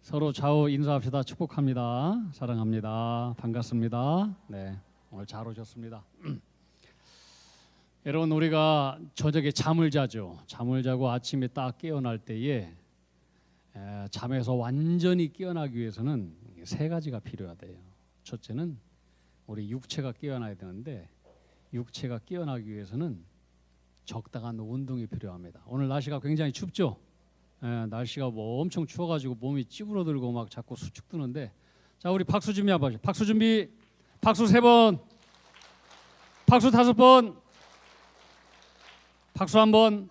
서로 좌우 인사합시다. 축복합니다. 사랑합니다. 반갑습니다. 네, 오늘 잘 오셨습니다. 여러분, 우리가 저녁에 잠을 자죠. 잠을 자고 아침에 딱 깨어날 때에 잠에서 완전히 깨어나기 위해서는 세 가지가 필요하대요. 첫째는 우리 육체가 깨어나야 되는데, 육체가 깨어나기 위해서는 적당한 운동이 필요합니다. 오늘 날씨가 굉장히 춥죠. 날씨가 뭐 엄청 추워가지고 몸이 찌부러들고 막 자꾸 수축 뜨는데, 자, 우리 박수 준비 한번. 박수 준비. 박수 3번. 박수 5번. 박수 1번.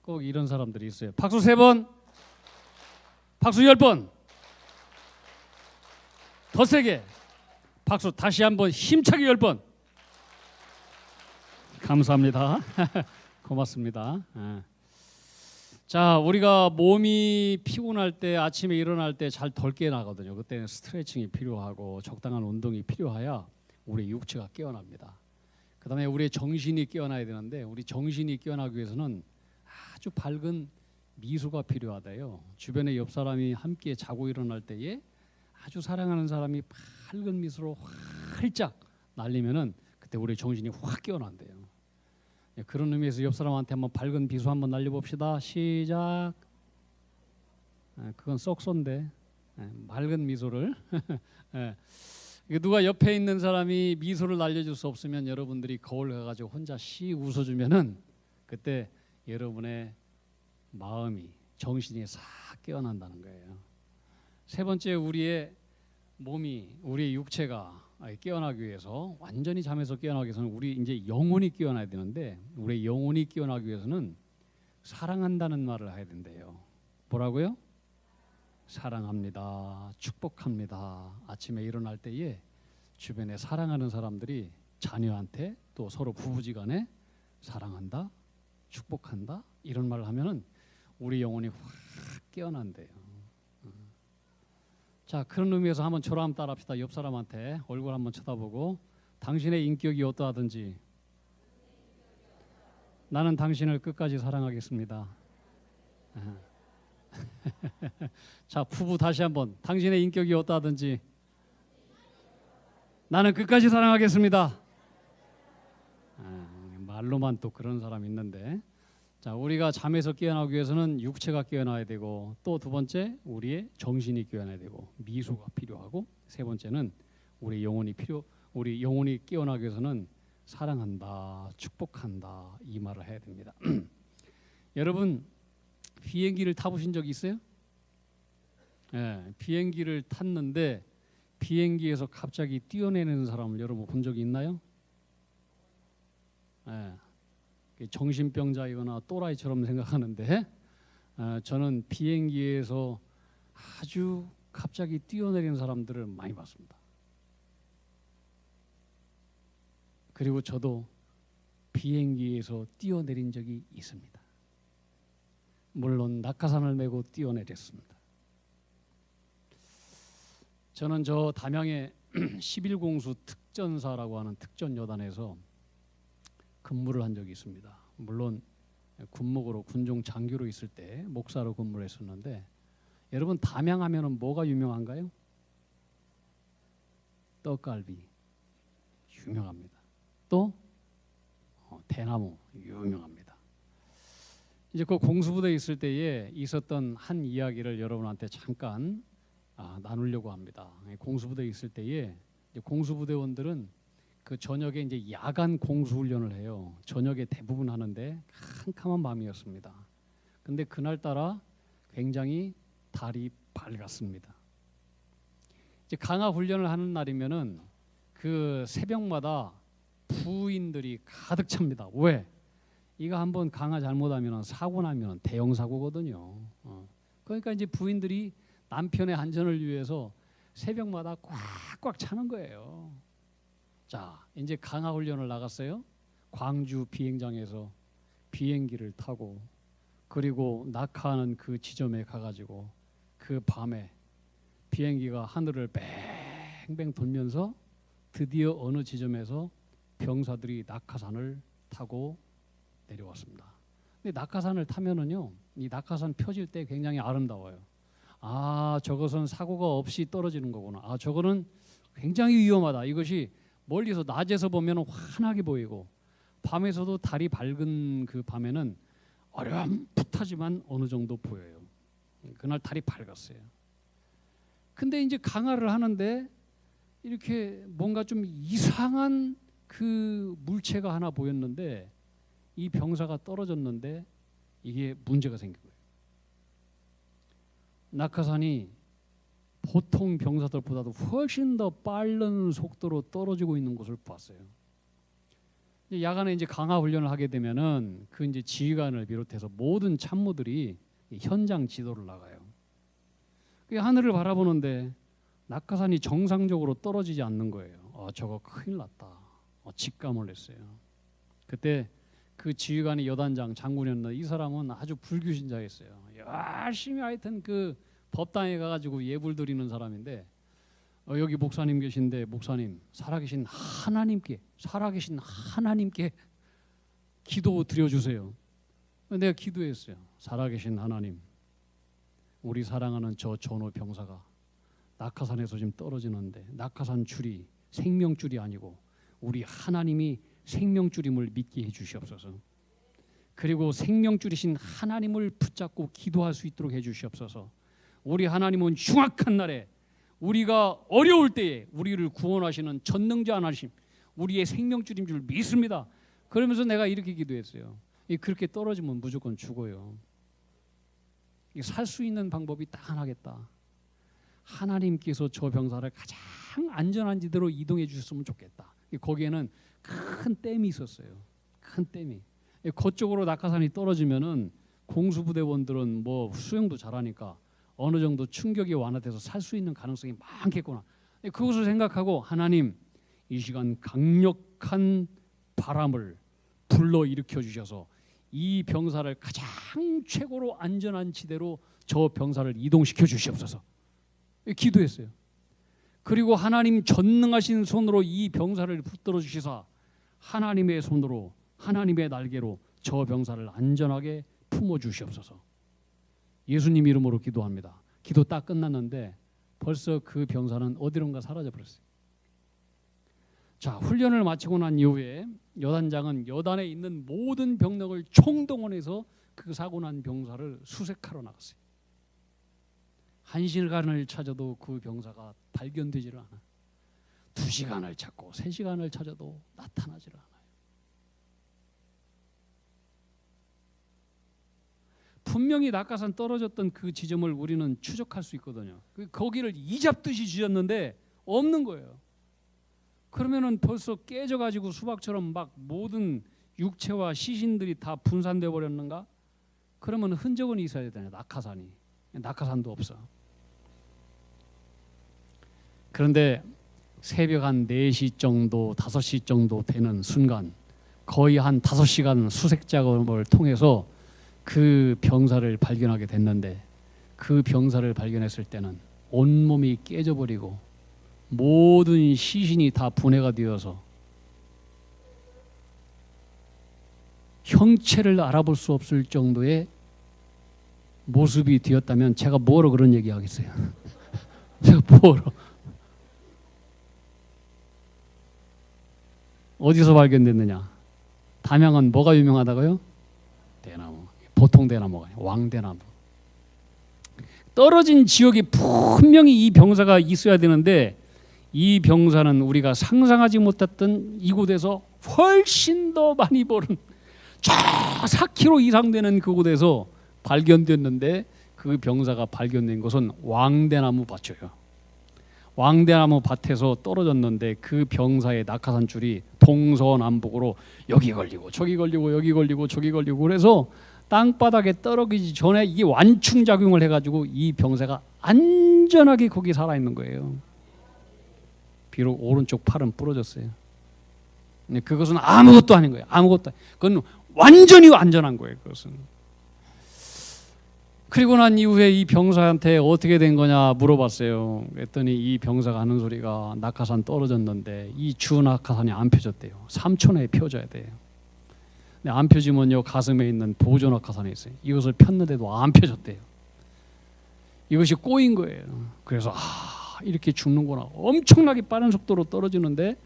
꼭 이런 사람들이 있어요. 박수 3번. 박수 10번. 더 세게. 박수 다시 한번 힘차게 10번. 감사합니다. 고맙습니다. 자, 우리가 몸이 피곤할 때, 아침에 일어날 때 잘 덜 깨어나거든요. 그때는 스트레칭이 필요하고 적당한 운동이 필요해야 우리 육체가 깨어납니다. 그 다음에 우리의 정신이 깨어나야 되는데, 우리 정신이 깨어나기 위해서는 아주 밝은 미소가 필요하대요. 주변에 옆 사람이 함께 자고 일어날 때에 아주 사랑하는 사람이 밝은 미소로 활짝 날리면은 그때 우리 정신이 확 깨어난대요. 그런 의미에서 옆 사람한테 한번 밝은 비수 한번 날려봅시다. 시작. 그건 썩소인데 맑은 미소를. 누가 옆에 있는 사람이 미소를 날려줄 수 없으면 여러분들이 거울 가가지고 혼자 씩 웃어주면은 그때 여러분의 마음이, 정신이 싹 깨어난다는 거예요. 세 번째, 우리의 몸이, 우리의 육체가 깨어나기 위해서, 완전히 잠에서 깨어나기 위해서는 우리 이제 영혼이 깨어나야 되는데, 우리 영혼이 깨어나기 위해서는 사랑한다는 말을 해야 된대요. 뭐라고요? 사랑합니다. 축복합니다. 아침에 일어날 때에 주변에 사랑하는 사람들이 자녀한테, 또 서로 부부지간에 사랑한다, 축복한다, 이런 말을 하면은 우리 영혼이 확 깨어난대요. 자, 그런 의미에서 한번 저랑 한번 따라합시다. 옆 사람한테 얼굴 한번 쳐다보고, 당신의 인격이 어떠하든지 나는 당신을 끝까지 사랑하겠습니다. 자, 부부 다시 한번, 당신의 인격이 어떠하든지 나는 끝까지 사랑하겠습니다. 말로만 또 그런 사람 있는데, 자, 우리가 잠에서 깨어나기 위해서는 육체가 깨어나야 되고, 또 두 번째 우리의 정신이 깨어나야 되고, 미소가 필요하고, 세 번째는 우리 영혼이 깨어나기 위해서는 사랑한다, 축복한다, 이 말을 해야 됩니다. 여러분, 비행기를 타보신 적 있어요? 비행기를 탔는데 비행기에서 갑자기 뛰어내리는 사람을 여러분 본 적이 있나요? 정신병자이거나 또라이처럼 생각하는데, 저는 비행기에서 아주 갑자기 뛰어내리는 사람들을 많이 봤습니다. 그리고 저도 비행기에서 뛰어내린 적이 있습니다. 물론 낙하산을 메고 뛰어내렸습니다. 저는 저 담양의 11공수 특전사라고 하는 특전여단에서 근무를 한 적이 있습니다. 물론 군목으로, 군종 장교로 있을 때 목사로 근무를 했었는데, 여러분, 담양하면은 뭐가 유명한가요? 떡갈비 유명합니다. 또 대나무 유명합니다. 이제 그 공수부대에 있을 때에 있었던 한 이야기를 여러분한테 잠깐 나누려고 합니다. 공수부대에 있을 때에 공수부대원들은 그 저녁에 이제 야간 공수훈련을 해요. 저녁에 대부분 하는데 캄캄한 밤이었습니다. 근데 그날따라 굉장히 달이 밝았습니다. 이제 강화 훈련을 하는 날이면은 그 새벽마다 부인들이 가득 찹니다. 왜? 이거 한번 강화 잘못하면 사고 나면 대형 사고거든요. 그러니까 이제 부인들이 남편의 안전을 위해서 새벽마다 꽉꽉 차는 거예요. 자, 이제 강화 훈련을 나갔어요. 광주 비행장에서 비행기를 타고, 그리고 낙하하는 그 지점에 가가지고 그 밤에 비행기가 하늘을 뱅뱅 돌면서 드디어 어느 지점에서 병사들이 낙하산을 타고 내려왔습니다. 근데 낙하산을 타면은요, 이 낙하산 펴질 때 굉장히 아름다워요. 아, 저것은 사고가 없이 떨어지는 거구나. 아, 저거는 굉장히 위험하다. 이것이 멀리서 낮에서 보면 환하게 보이고 밤에서도 달이 밝은 그 밤에는 어렴풋하지만 어느 정도 보여요. 그날 달이 밝았어요. 근데 이제 강화를 하는데 이렇게 뭔가 좀 이상한 그 물체가 하나 보였는데 이 병사가 떨어졌는데 이게 문제가 생긴 거예요. 낙하산이 보통 병사들보다도 훨씬 더 빠른 속도로 떨어지고 있는 것을 봤어요. 야간에 이제 강화 훈련을 하게 되면은 그 이제 지휘관을 비롯해서 모든 참모들이 현장 지도를 나가요. 그 하늘을 바라보는데 낙하산이 정상적으로 떨어지지 않는 거예요. 저거 큰일 났다. 직감을 했어요. 그때 그 지휘관이 여단장 장군이었는데 이 사람은 아주 불교신자였어요. 열심히 하여튼 그 법당에 가가지고 예불 드리는 사람인데 여기 목사님 계신데 목사님 살아계신 하나님께 기도 드려주세요. 내가 기도했어요. 살아계신 하나님, 우리 사랑하는 저 전호 병사가 낙하산에서 지금 떨어지는데 낙하산 줄이 생명줄이 아니고 우리 하나님이 생명줄임을 믿게 해주시옵소서. 그리고 생명줄이신 하나님을 붙잡고 기도할 수 있도록 해주시옵소서. 우리 하나님은 흉악한 날에 우리가 어려울 때에 우리를 구원하시는 전능자 하나님, 우리의 생명줄인 줄 믿습니다. 그러면서 내가 이렇게 기도했어요. 그렇게 떨어지면 무조건 죽어요. 살 수 있는 방법이 딱 하나겠다. 하나님께서 저 병사를 가장 안전한 지대로 이동해 주셨으면 좋겠다. 거기에는 큰 댐이 있었어요. 큰 댐이. 그쪽으로 낙하산이 떨어지면은 공수부대원들은 뭐 수영도 잘하니까 어느 정도 충격이 완화돼서 살 수 있는 가능성이 많겠구나. 그것을 생각하고 하나님, 이 시간 강력한 바람을 불러 일으켜 주셔서 이 병사를 가장 최고로 안전한 지대로 저 병사를 이동시켜 주시옵소서. 기도했어요. 그리고 하나님 전능하신 손으로 이 병사를 붙들어 주시사 하나님의 손으로 하나님의 날개로 저 병사를 안전하게 품어 주시옵소서. 예수님 이름으로 기도합니다. 기도 딱 끝났는데 벌써 그 병사는 어디론가 사라져 버렸어요. 자, 훈련을 마치고 난 이후에 여단장은 여단에 있는 모든 병력을 총동원해서 그 사고 난 병사를 수색하러 나갔어요. 1시간을 찾아도 그 병사가 발견되지를 않아요. 2시간을 찾고 3시간을 찾아도 나타나지를 않아요. 분명히 낙하산 떨어졌던 그 지점을 우리는 추적할 수 있거든요. 거기를 이잡듯이 쥐었는데 없는 거예요. 그러면은 벌써 깨져가지고 수박처럼 막 모든 육체와 시신들이 다 분산돼 버렸는가? 그러면 흔적은 있어야 되네. 낙하산도 없어. 그런데 새벽 한 4시 정도 5시 정도 되는 순간 거의 한 5시간 수색 작업을 통해서 그 병사를 발견하게 됐는데 그 병사를 발견했을 때는 온몸이 깨져버리고 모든 시신이 다 분해가 되어서 형체를 알아볼 수 없을 정도의 모습이 되었다면 제가 뭐로 그런 얘기 하겠어요? 제가 뭐로? 어디서 발견됐느냐? 담양은 뭐가 유명하다고요? 대나무. 보통 대나무가 아니라 왕대나무. 떨어진 지역에 분명히 이 병사가 있어야 되는데 이 병사는 우리가 상상하지 못했던 이곳에서 훨씬 더 많이 벌은 저 4km 이상 되는 그곳에서 발견됐는데 그 병사가 발견된 것은 왕대나무 밭이에요. 왕대나무 밭에서 떨어졌는데 그 병사의 낙하산 줄이 동서남북으로 여기 걸리고 저기 걸리고 여기 걸리고 저기 걸리고 그래서 땅바닥에 떨어지기 전에 이게 완충작용을 해가지고 이 병사가 안전하게 거기 살아있는 거예요. 비록 오른쪽 팔은 부러졌어요. 근데 그것은 아무것도 아닌 거예요. 아무것도. 그건 완전히 안전한 거예요. 그것은. 그리고 난 이후에 이 병사한테 어떻게 된 거냐 물어봤어요. 그랬더니 이 병사가 하는 소리가 낙하산 떨어졌는데 이 주 낙하산이 안 펴졌대요. 3초 내에 펴져야 돼요. 근데 안 펴지면요 가슴에 있는 보존악하산에 있어요. 이것을 폈는데도 안 펴졌대요. 이것이 꼬인 거예요. 그래서 이렇게 죽는구나. 엄청나게 빠른 속도로 떨어지는데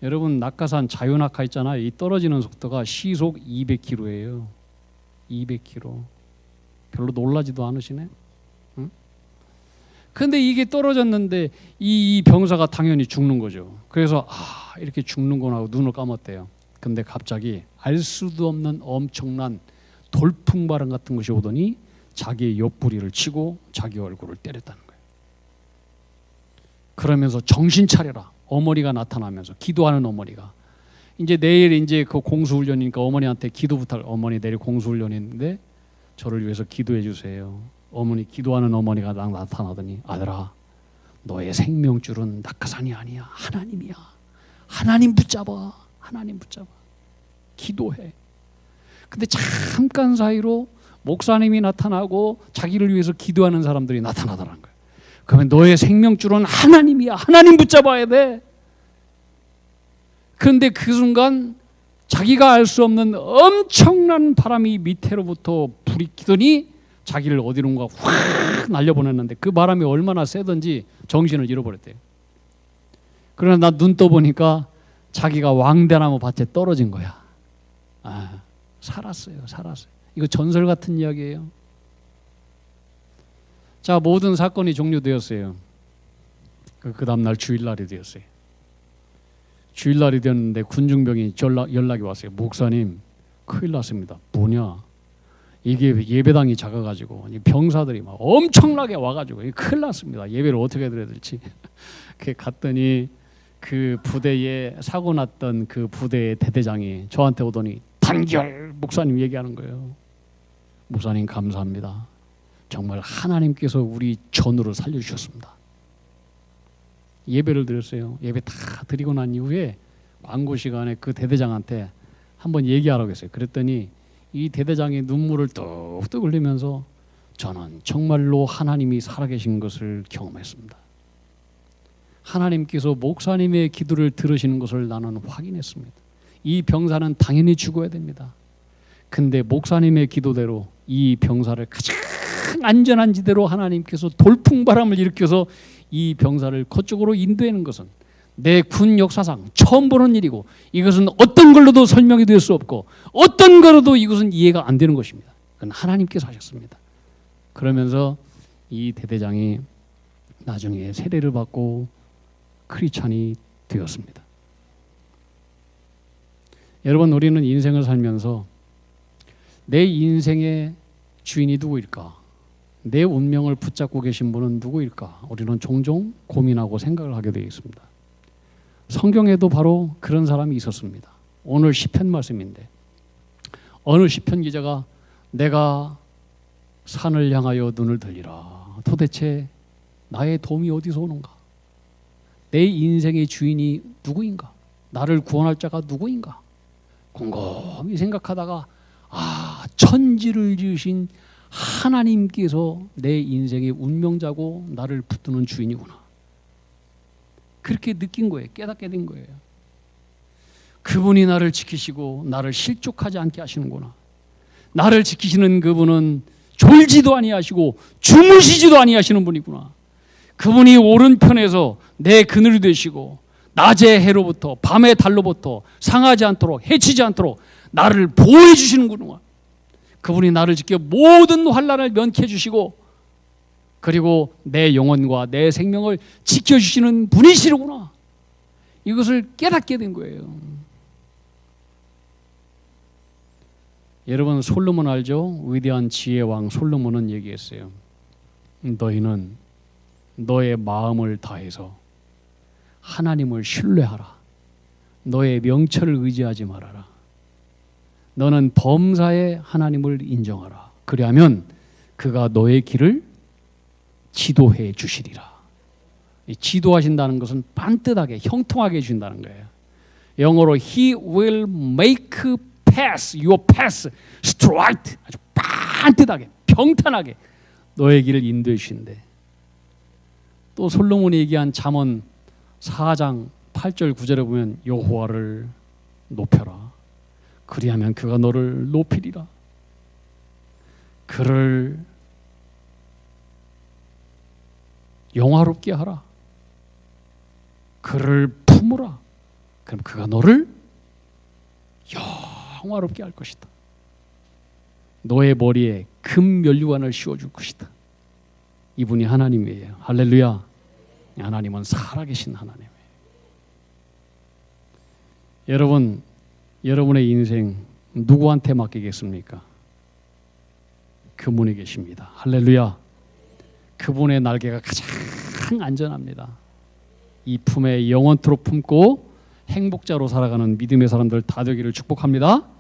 여러분 낙하산 자유낙하 있잖아요. 이 떨어지는 속도가 시속 200km예요. 200km. 별로 놀라지도 않으시네. 응? 근데 이게 떨어졌는데 이 병사가 당연히 죽는 거죠. 그래서 이렇게 죽는구나 하고 눈을 감았대요. 근데 갑자기 알 수도 없는 엄청난 돌풍바람 같은 것이 오더니 자기의 옆구리를 치고 자기 얼굴을 때렸다는 거예요. 그러면서 정신 차려라. 어머니가 나타나면서 기도하는 어머니가 이제 내일 이제 그 공수훈련이니까 어머니한테 기도 부탁. 어머니 내일 공수훈련인데 저를 위해서 기도해 주세요. 어머니 기도하는 어머니가 나타나더니 아들아 너의 생명줄은 낙하산이 아니야. 하나님이야. 하나님 붙잡아. 하나님 붙잡아. 기도해. 근데 잠깐 사이로 목사님이 나타나고 자기를 위해서 기도하는 사람들이 나타나더라는 거예요. 그러면 너의 생명줄은 하나님이야. 하나님 붙잡아야 돼. 그런데 그 순간 자기가 알 수 없는 엄청난 바람이 밑에로부터 불이키더니 자기를 어디론가 확 날려보냈는데 그 바람이 얼마나 세던지 정신을 잃어버렸대요. 그러나 나 눈 떠보니까 자기가 왕대나무 밭에 떨어진 거야. 살았어요. 이거 전설 같은 이야기예요. 자, 모든 사건이 종료되었어요. 그 다음날 주일날이 되었어요. 주일날이 되었는데 군중병이 연락이 왔어요. 목사님 큰일 났습니다. 뭐냐? 이게 예배당이 작아가지고 병사들이 막 엄청나게 와가지고 큰일 났습니다. 예배를 어떻게 드려야 될지. 갔더니 그 부대에 사고 났던 그 부대의 대대장이 저한테 오더니 단결 목사님 얘기하는 거예요. 목사님 감사합니다. 정말 하나님께서 우리 전우를 살려주셨습니다. 예배를 드렸어요. 예배 다 드리고 난 이후에 망고 시간에 그 대대장한테 한번 얘기하라고 했어요. 그랬더니 이 대대장이 눈물을 뚝뚝 흘리면서 저는 정말로 하나님이 살아계신 것을 경험했습니다. 하나님께서 목사님의 기도를 들으시는 것을 나는 확인했습니다. 이 병사는 당연히 죽어야 됩니다. 근데 목사님의 기도대로 이 병사를 가장 안전한 지대로 하나님께서 돌풍바람을 일으켜서 이 병사를 그쪽으로 인도하는 것은 내 군 역사상 처음 보는 일이고 이것은 어떤 걸로도 설명이 될 수 없고 어떤 거로도 이것은 이해가 안 되는 것입니다. 그건 하나님께서 하셨습니다. 그러면서 이 대대장이 나중에 세례를 받고 크리스찬이 되었습니다. 여러분, 우리는 인생을 살면서 내 인생의 주인이 누구일까? 내 운명을 붙잡고 계신 분은 누구일까? 우리는 종종 고민하고 생각을 하게 되어 있습니다. 성경에도 바로 그런 사람이 있었습니다. 오늘 시편 말씀인데 어느 시편 기자가 내가 산을 향하여 눈을 들리라. 도대체 나의 도움이 어디서 오는가? 내 인생의 주인이 누구인가? 나를 구원할 자가 누구인가? 곰곰이 생각하다가 천지를 지으신 하나님께서 내 인생의 운명자고 나를 붙드는 주인이구나. 그렇게 느낀 거예요. 깨닫게 된 거예요. 그분이 나를 지키시고 나를 실족하지 않게 하시는구나. 나를 지키시는 그분은 졸지도 아니하시고 주무시지도 아니하시는 분이구나. 그분이 오른편에서 내 그늘이 되시고 낮의 해로부터 밤의 달로부터 상하지 않도록 해치지 않도록 나를 보호해 주시는구나. 그분이 나를 지켜 모든 환난을 면케해 주시고 그리고 내 영혼과 내 생명을 지켜주시는 분이시로구나. 이것을 깨닫게 된 거예요. 여러분, 솔로몬 알죠? 위대한 지혜왕 솔로몬은 얘기했어요. 너희는 너의 마음을 다해서 하나님을 신뢰하라. 너의 명철을 의지하지 말아라. 너는 범사에 하나님을 인정하라. 그리하면 그가 너의 길을 지도해 주시리라. 지도하신다는 것은 반듯하게 형통하게 해준다는 거예요. 영어로 He will make pass, your path straight. 아주 반듯하게 평탄하게 너의 길을 인도해 주신대. 또 솔로몬이 얘기한 잠언 4장 8절 9절에 보면 여호와를 높여라. 그리하면 그가 너를 높이리라. 그를 영화롭게 하라. 그를 품으라. 그럼 그가 너를 영화롭게 할 것이다. 너의 머리에 금 면류관을 씌워줄 것이다. 이분이 하나님이에요. 할렐루야. 하나님은 살아계신 하나님이에요. 여러분, 여러분의 인생 누구한테 맡기겠습니까? 그분이 계십니다. 할렐루야. 그분의 날개가 가장 안전합니다. 이 품에 영원토록 품고 행복자로 살아가는 믿음의 사람들 다 되기를 축복합니다.